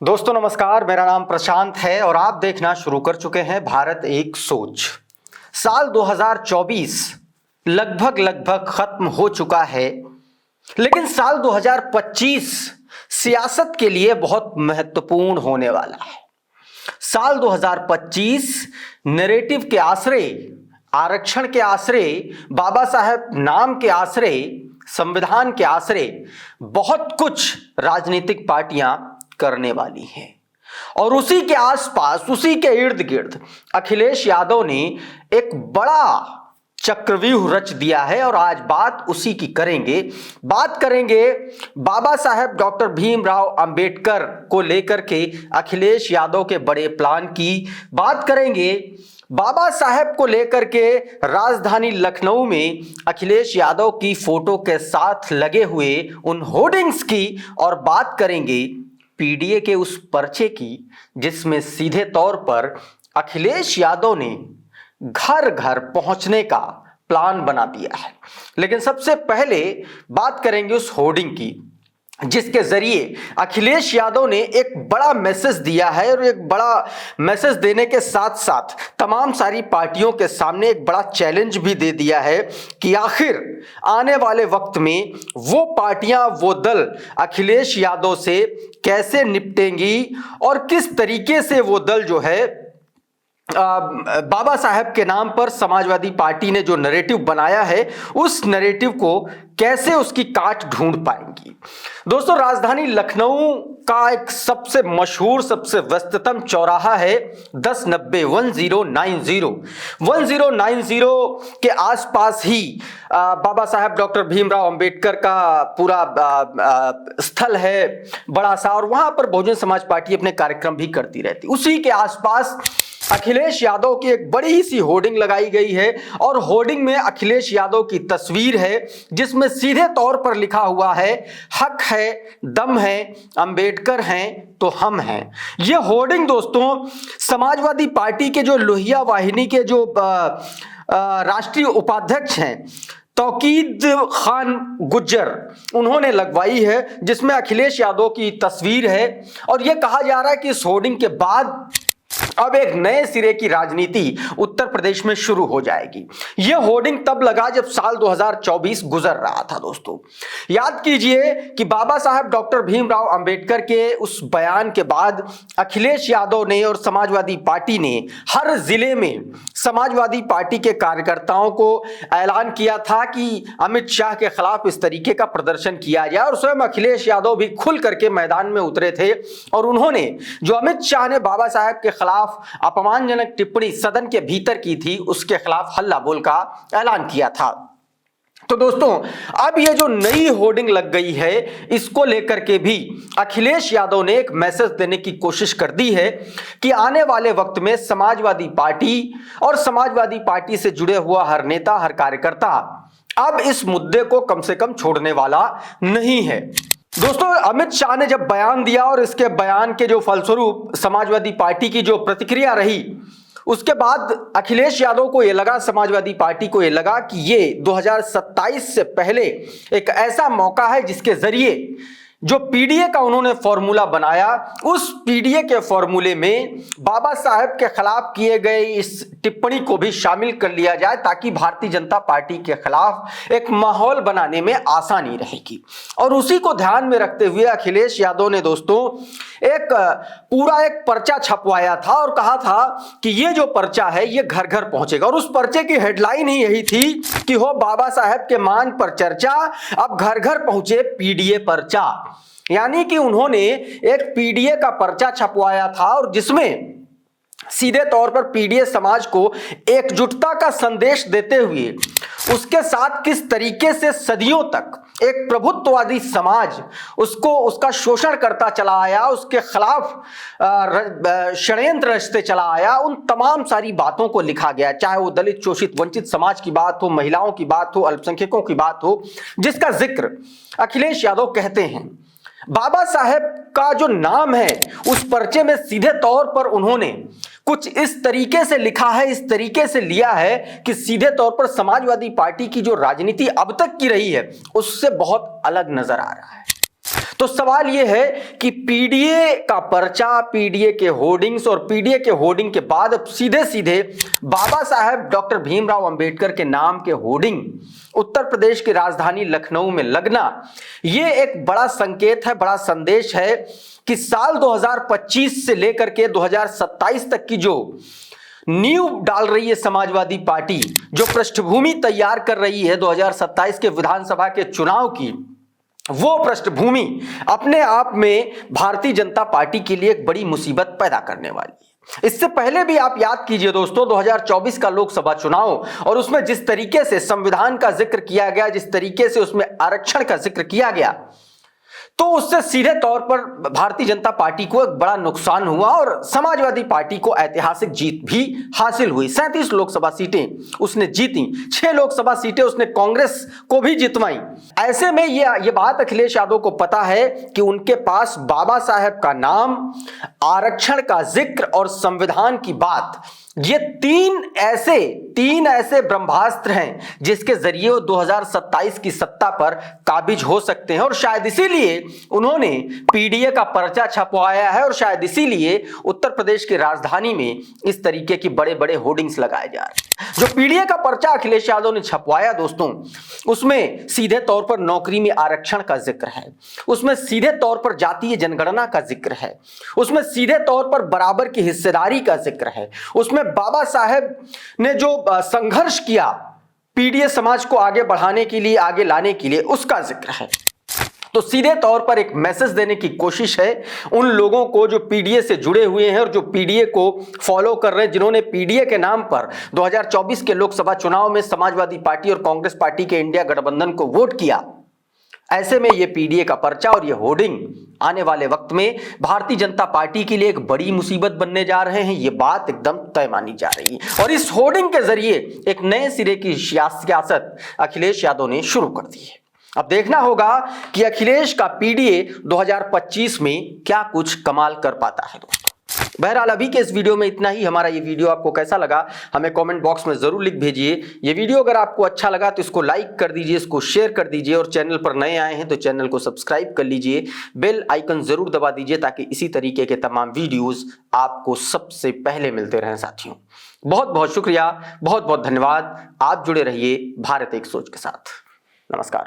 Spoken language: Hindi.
दोस्तों नमस्कार, मेरा नाम प्रशांत है और आप देखना शुरू कर चुके हैं भारत एक सोच। साल 2024 लगभग खत्म हो चुका है, लेकिन साल 2025 सियासत के लिए बहुत महत्वपूर्ण होने वाला है। साल 2025 नैरेटिव के आश्रय, आरक्षण के आश्रय, बाबा साहेब नाम के आश्रय, संविधान के आश्रय बहुत कुछ राजनीतिक पार्टियां करने वाली हैं। और उसी के आसपास, उसी के इर्द गिर्द अखिलेश यादव ने एक बड़ा चक्रव्यूह रच दिया है और आज बात उसी की करेंगे। बात करेंगे बाबा साहेब डॉक्टर भीमराव अंबेडकर को लेकर के अखिलेश यादव के बड़े प्लान की। बात करेंगे बाबा साहेब को लेकर के राजधानी लखनऊ में अखिलेश यादव की फोटो के साथ लगे हुए उन होर्डिंग्स की। और बात करेंगे पीडीए के उस पर्चे की जिसमें सीधे तौर पर अखिलेश यादव ने घर घर पहुंचने का प्लान बना दिया है। लेकिन सबसे पहले बात करेंगे उस होर्डिंग की जिसके जरिए अखिलेश यादव ने एक बड़ा मैसेज दिया है। और एक बड़ा मैसेज देने के साथ साथ तमाम सारी पार्टियों के सामने एक बड़ा चैलेंज भी दे दिया है कि आखिर आने वाले वक्त में वो पार्टियां, वो दल अखिलेश यादव से कैसे निपटेंगी और किस तरीके से वो दल जो है बाबा साहेब के नाम पर समाजवादी पार्टी ने जो नैरेटिव बनाया है उस नैरेटिव को कैसे उसकी काट ढूंढ पाएंगी। दोस्तों, राजधानी लखनऊ का एक सबसे मशहूर, सबसे व्यस्ततम चौराहा है 1090 1090 के आसपास ही बाबा साहेब डॉक्टर भीमराव अंबेडकर का पूरा स्थल है बड़ा सा, और वहां पर बहुजन समाज पार्टी अपने कार्यक्रम भी करती रहती। उसी के आसपास अखिलेश यादव की एक बड़ी सी होर्डिंग लगाई गई है और होर्डिंग में अखिलेश यादव की तस्वीर है जिसमें सीधे तौर पर लिखा हुआ है, हक है, दम है, अंबेडकर हैं तो हम हैं। यह होर्डिंग दोस्तों समाजवादी पार्टी के जो लोहिया वाहिनी के जो राष्ट्रीय उपाध्यक्ष हैं तौकीद खान गुज्जर, उन्होंने लगवाई है, जिसमें अखिलेश यादव की तस्वीर है। और यह कहा जा रहा है कि इस होर्डिंग के बाद अब एक नए सिरे की राजनीति उत्तर प्रदेश में शुरू हो जाएगी। यह होर्डिंग तब लगा जब साल 2024 गुजर रहा था। दोस्तों, याद कीजिए कि बाबा साहब डॉक्टर भीमराव अंबेडकर के उस बयान के बाद अखिलेश यादव ने और समाजवादी पार्टी ने हर जिले में समाजवादी पार्टी के कार्यकर्ताओं को ऐलान किया था कि अमित शाह के खिलाफ इस तरीके का प्रदर्शन किया जाए। और स्वयं अखिलेश यादव भी खुल करके मैदान में उतरे थे और उन्होंने जो अमित शाह ने बाबा साहब के खिलाफ अपमानजनक टिप्पणी सदन के भीतर की थी उसके खिलाफ हल्ला बोल का ऐलान किया था। तो दोस्तों, अब ये जो नई होर्डिंग लग गई है इसको लेकर के भी अखिलेश यादव ने एक मैसेज देने की कोशिश कर दी है कि आने वाले वक्त में समाजवादी पार्टी और समाजवादी पार्टी से जुड़े हुआ हर नेता, हर कार्यकर्ता अब इस मुद्दे को कम से कम छोड़ने वाला नहीं है। दोस्तों, अमित शाह ने जब बयान दिया और इसके बयान के जो फलस्वरूप समाजवादी पार्टी की जो प्रतिक्रिया रही, उसके बाद अखिलेश यादव को यह लगा, समाजवादी पार्टी को यह लगा कि ये 2027 से पहले एक ऐसा मौका है जिसके जरिए जो पीडीए का उन्होंने फॉर्मूला बनाया, उस पीडीए के फॉर्मूले में बाबा साहेब के खिलाफ किए गए इस टिप्पणी को भी शामिल कर लिया जाए ताकि भारतीय जनता पार्टी के खिलाफ एक माहौल बनाने में आसानी रहेगी। और उसी को ध्यान में रखते हुए अखिलेश यादव ने दोस्तों एक पूरा एक पर्चा छपवाया था और कहा था कि ये जो पर्चा है ये घर घर पहुंचेगा। और उस पर्चे की हेडलाइन ही यही थी कि हो बाबा साहेब के मान पर चर्चा, अब घर घर पहुंचे पीडीए पर्चा। यानी कि उन्होंने एक पीडीए का पर्चा छपवाया था और जिसमें सीधे तौर पर पीडीए समाज को एकजुटता का संदेश देते हुए उसके साथ किस तरीके से सदियों तक एक प्रभुत्ववादी समाज उसका शोषण करता चला आया, उसके खिलाफ षड्यंत्र रचते चला आया, उन तमाम सारी बातों को लिखा गया। चाहे वो दलित, शोषित, वंचित समाज की बात हो, महिलाओं की बात हो, अल्पसंख्यकों की बात हो, जिसका जिक्र अखिलेश यादव कहते हैं। बाबा साहेब का जो नाम है उस पर्चे में सीधे तौर पर उन्होंने कुछ इस तरीके से लिखा है, इस तरीके से लिया है कि सीधे तौर पर समाजवादी पार्टी की जो राजनीति अब तक की रही है उससे बहुत अलग नजर आ रहा है। तो सवाल यह है कि पीडीए का पर्चा, पीडीए के होर्डिंग्स और पीडीए के होर्डिंग के बाद अब सीधे सीधे बाबा साहेब डॉक्टर भीमराव अंबेडकर के नाम के होर्डिंग उत्तर प्रदेश की राजधानी लखनऊ में लगना, यह एक बड़ा संकेत है, बड़ा संदेश है कि साल 2025 से लेकर के 2027 तक की जो नींव डाल रही है समाजवादी पार्टी, जो पृष्ठभूमि तैयार कर रही है 2027 के विधानसभा के चुनाव की, वो पृष्ठभूमि अपने आप में भारतीय जनता पार्टी के लिए एक बड़ी मुसीबत पैदा करने वाली है। इससे पहले भी आप याद कीजिए दोस्तों, 2024 का लोकसभा चुनाव और उसमें जिस तरीके से संविधान का जिक्र किया गया, जिस तरीके से उसमें आरक्षण का जिक्र किया गया, तो उससे सीधे तौर पर भारतीय जनता पार्टी को एक बड़ा नुकसान हुआ और समाजवादी पार्टी को ऐतिहासिक जीत भी हासिल हुई। 37 लोकसभा सीटें उसने जीती, 6 लोकसभा सीटें उसने कांग्रेस को भी जितवाई। ऐसे में ये बात अखिलेश यादव को पता है कि उनके पास बाबा साहेब का नाम, आरक्षण का जिक्र और संविधान की बात, ये तीन ऐसे ब्रह्मास्त्र हैं जिसके जरिए वो 2027 की सत्ता पर काबिज हो सकते हैं। और शायद इसीलिए उन्होंने पीडीए का पर्चा छपवाया है और शायद इसीलिए उत्तर प्रदेश की राजधानी में इस तरीके की बड़े बड़े होर्डिंग्स लगाए जा रहे हैं। जो पीडीए का पर्चा अखिलेश यादव ने छपवाया दोस्तों, उसमें सीधे तौर पर नौकरी में आरक्षण का जिक्र है, उसमें सीधे तौर पर जातीय जनगणना का जिक्र है, उसमें सीधे तौर पर बराबर की हिस्सेदारी का जिक्र है, उसमें बाबा साहेब ने जो संघर्ष किया पीडीए समाज को आगे बढ़ाने के लिए, आगे लाने के लिए, उसका जिक्र है। तो सीधे तौर पर एक मैसेज देने की कोशिश है उन लोगों को जो पीडीए से जुड़े हुए हैं और जो पीडीए को फॉलो कर रहे हैं, जिन्होंने पीडीए के नाम पर 2024 के लोकसभा चुनाव में समाजवादी पार्टी और कांग्रेस पार्टी के इंडिया गठबंधन को वोट किया। ऐसे में ये पीडीए का पर्चा और ये होर्डिंग आने वाले वक्त में भारतीय जनता पार्टी के लिए एक बड़ी मुसीबत बनने जा रहे हैं, ये बात एकदम तय मानी जा रही है। और इस होर्डिंग के जरिए एक नए सिरे की सियासत अखिलेश यादव ने शुरू कर दी है। अब देखना होगा कि अखिलेश का पीडीए 2025 में क्या कुछ कमाल कर पाता है दोस्तों। बहरहाल अभी के इस वीडियो में इतना ही। हमारा ये वीडियो आपको कैसा लगा हमें कमेंट बॉक्स में जरूर लिख भेजिए। ये वीडियो अगर आपको अच्छा लगा तो इसको लाइक कर दीजिए, इसको शेयर कर दीजिए और चैनल पर नए आए हैं तो चैनल को सब्सक्राइब कर लीजिए, बेल आइकन जरूर दबा दीजिए ताकि इसी तरीके के तमाम वीडियोस आपको सबसे पहले मिलते रहें साथियों। बहुत बहुत शुक्रिया, बहुत बहुत धन्यवाद। आप जुड़े रहिए भारत एक सोच के साथ। नमस्कार।